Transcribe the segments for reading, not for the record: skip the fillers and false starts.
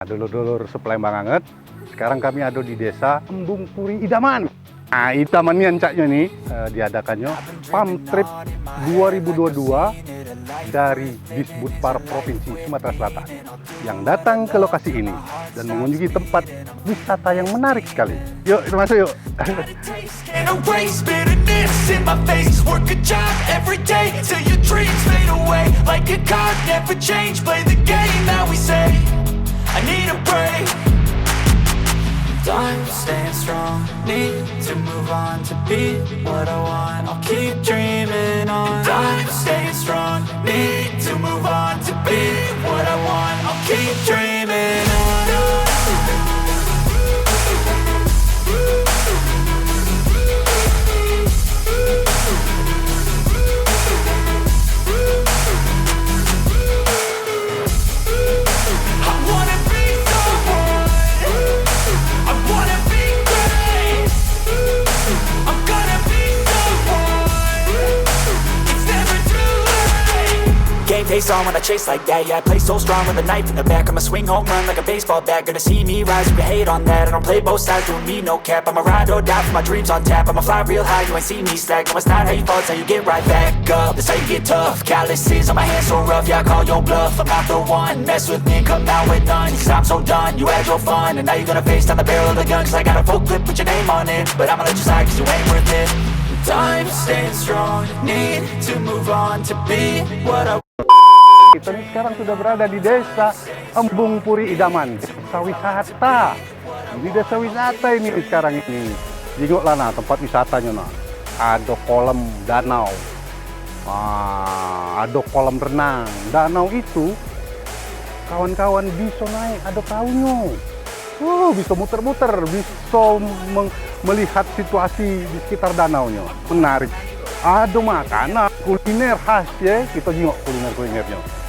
Dulur-dulur sepelembang anget, sekarang kami ada di desa Embung Puri Idaman. Nah, Idaman ini ancaknya nih diadakannya Farm Trip 2022 dari Disbudpar Provinsi Sumatera Selatan yang datang ke lokasi ini dan mengunjungi tempat wisata yang menarik sekali. Yuk, kita masuk yuk. I need a break. I'm staying strong, need to move on to be what I want. I'll keep dreaming on. I'm staying strong, need to move on to be what I want. I'll keep dreaming on. Face on when I chase like that. Yeah, I play so strong with a knife in the back. I'ma swing home run like a baseball bat. Gonna see me rise, you can hate on that. I don't play both sides, doing me no cap. I'ma ride or die for my dreams on tap. I'ma fly real high, you ain't see me slack. No, it's not how you fall, it's how you get right back up. That's how you get tough. Calluses on my hands so rough, yeah, I call your bluff. I'm not the one, mess with me and come out with none. Cause I'm so done, you had your fun. And now you're gonna face down the barrel of the gun. Cause I got a full clip, put your name on it. But I'ma let you slide cause you ain't worth it. Time staying strong, need to move on to be what I. Kita ini sekarang sudah berada di desa Embung Puri Idaman, desa wisata. Ini desa wisata ini sekarang ini. Jengoklah nah tempat wisatanya nah. Ada kolam danau, ada kolam renang. Danau itu kawan-kawan bisa naik, ada perahunya. Bisa muter-muter, bisa melihat situasi di sekitar danaunya. Menarik. Ada makanan, kuliner khas ya. Kita jengok kuliner-kulinernya.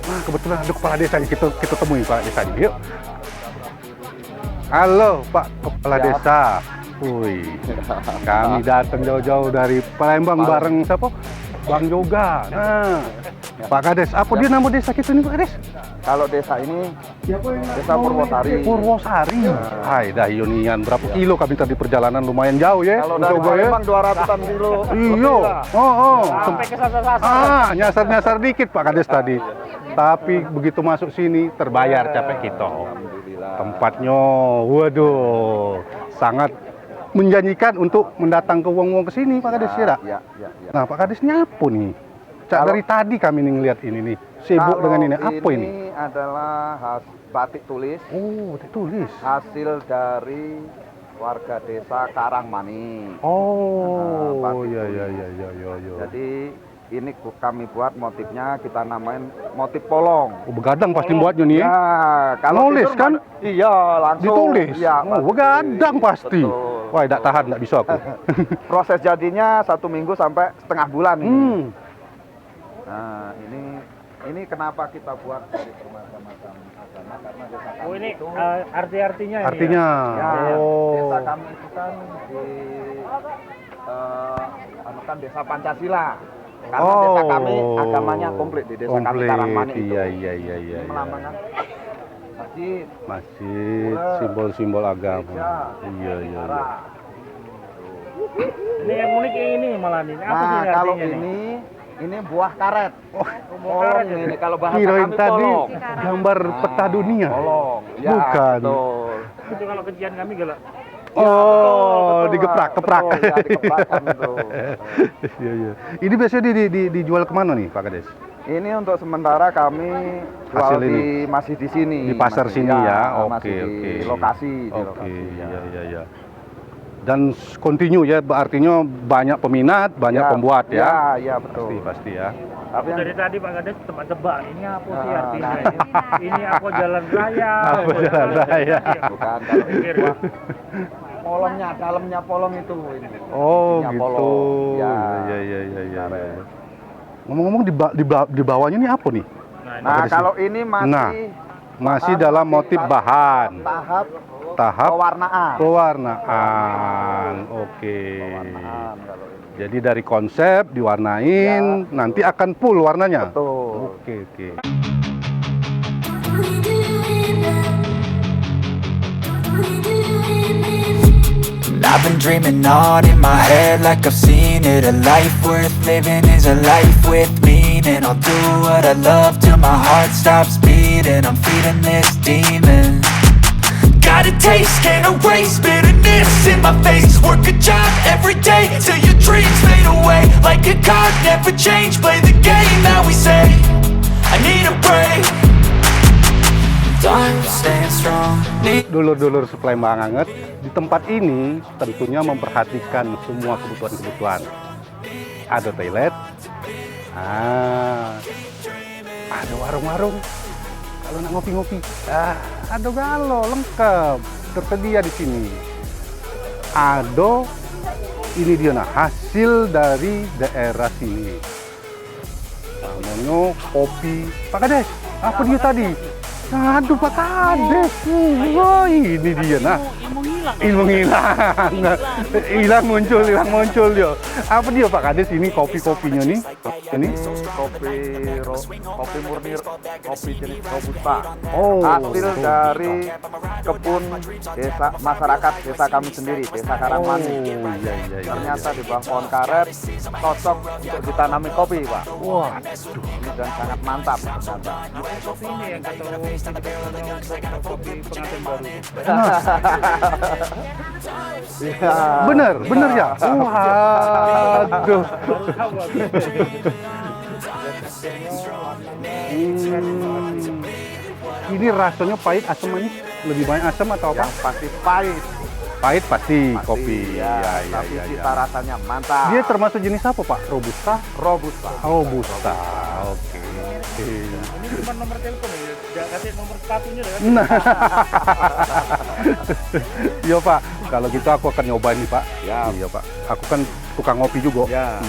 Nah, kebetulan ada kepala desa nih, kita temui Pak Desa nih. Yuk. Halo Pak Kepala Desa. Wih, kami datang jauh-jauh dari Palembang bareng siapa? Bang Yoga. Nah, Pak Kades, apa dia nama desa kita nih Pak Kades? Kalau desa ini Desa Purwosari. Purwosari. Hai, dah Ionian berapa kilo kami tadi perjalanan lumayan jauh ya. Kalau dari Palembang 200-an kilo. Iya. Sampai ke sasar-sasar. Nyasar-nyasar dikit Pak Kades tadi. Tapi begitu masuk sini terbayar capek kita. Tempatnya, waduh, sangat menjanjikan untuk mendatang ke wong-wong ke sini Pak Kades ya. Ya. Nah Pak Kades ini apa nih? Dari tadi kami nih ngeliat ini nih, sibuk dengan ini. Apa ini? Ini adalah batik tulis. Oh, batik tulis. Hasil dari warga desa Karangmani. Oh, iya. Jadi ini kami buat motifnya, kita namain motif polong. Oh, begadang pasti buatnya nih. Ya, kalau nulis kan? Iya, langsung. Ditulis. Ya, begadang pasti. Betul. Wah, tidak tahan, tidak bisa aku. Proses jadinya 1 minggu sampai setengah bulan ini. Nah, ini kenapa kita buat dari bermacam-macam agama, karena desa kami ini itu arti-artinya artinya. ya, Oh. desa kami itu kan kan desa Pancasila. Karena desa kami agamanya komplit di desa kami Karangmani itu. Iya. Melambangkan masjid, simbol-simbol agama. Iya. Ini yang unik ini malah ini. Apa sih Nah, kalau artinya ini buah karet. Polong ini kalau bahasa Kirain kami tadi polong. gambar peta dunia. Polong. Ya, Bukan. betul. Itu kalau kejian kami galak. Oh, digeprak-keprak. Betul, ya, digeprakkan itu. Iya. Ini biasanya dijual kemana nih Pak Kades? Ini untuk sementara kami jual Hasil ini? masih di sini. Di pasar Masih, sini ya? masih Oke. di lokasi. Oke, ya. iya. Dan continue ya, artinya banyak peminat, banyak pembuat ya? Iya, betul. Pasti ya. Tapi Dari tadi Pak Kades tebak-tebak ini apa sih Nah, artinya? nah. Ini apa jalan raya? Apa jalan raya? bukan kalau polongnya, dalamnya polong itu ini. Oh Isinya gitu. polong. Ya. Iya. Ngomong-ngomong di bawahnya ini apa nih? Nah, kalau ini masih dalam motif bahan. Tahap pewarnaan. Oke. Pewarnaan kalau ini. Jadi dari konsep diwarnain, nanti akan full warnanya. Betul. Oke. We do it now. I've been dreaming on in my head like I've seen it. A life worth living is a life with meaning. I'll do what I love till my heart stops beating. I'm feeding this demon. Got a taste, can't erase bitterness in my face. Work a job every day till your dreams fade away. Like a card, never change, play the game that we say. I need a break. Time staying strong. Dulur-dulur supply banget di tempat ini tentunya memperhatikan semua kebutuhan-kebutuhan. Ada toilet, ada warung-warung. Kalau nak ngopi-ngopi, ada galo lengkap tersedia di sini. Ada, ini dia nah hasil dari daerah sini. Namanya kopi Pak Kades. Apa dia tadi? Aduh Pak Kades, wah ini dia nah. Ilmu hilang muncul dia. Apa dia Pak Kades ini kopinya nih? Ini kopi murni, kopi jenis robusta. Oh, hasil dari kebun desa masyarakat desa kami sendiri, desa Karangmani. Iya. Ternyata di bawah pohon karet cocok untuk ditanami kopi, Pak. Wah, Ini dan sangat mantap ternyata. Kopi ini yang kata kopi pengantin baru. Iya. bener ya. Waduh. Ini rasanya pahit, asam, manis. Lebih banyak asam atau apa? Yang pasti pahit. Pahit pasti kopi. Ya, tapi cita rasanya mantap. Dia termasuk jenis apa Pak? Robusta? robusta. Robusta. Oke. Ini cuma nomor telepon ya, jangan kasih nomor sepatunya kan. Nah. Iya Pak, kalau gitu aku akan nyobain nih Pak. Ya. Iya Pak, aku kan tukang ngopi juga. Ya.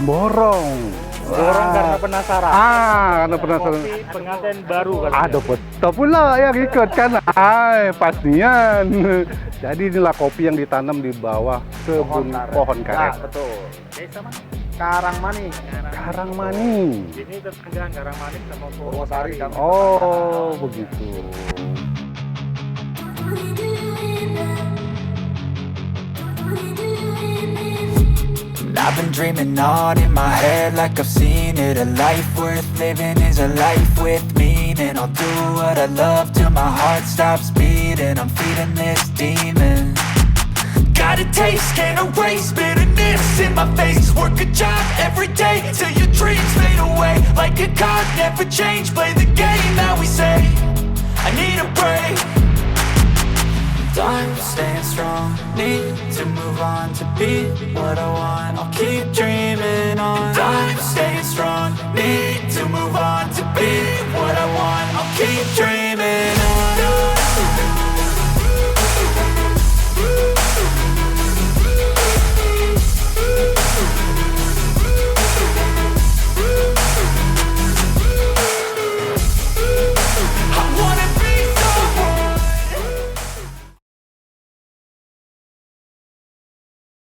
Borong Karena penasaran. karena penasaran. Kopi pengantin baru kan. Ada betul pula yang ikut kan. Pastian. Jadi inilah kopi yang ditanam di bawah kebun pohon karet. Ya, betul. Desa mana? Karangmani. Karangmani. Ini tetanggaan Karangmani sama Purwosari dan Oh, begitu. I've been dreaming on in my head like I've seen it. A life worth living is a life with meaning. I'll do what I love till my heart stops beating. I'm feeding this demon. Got a taste, can't erase bitterness in my face. Work a job every day till your dreams fade away. Like a card, never change, play the game that we say. I need a break. Time staying strong, need to move on to be what I want. I'll keep dreaming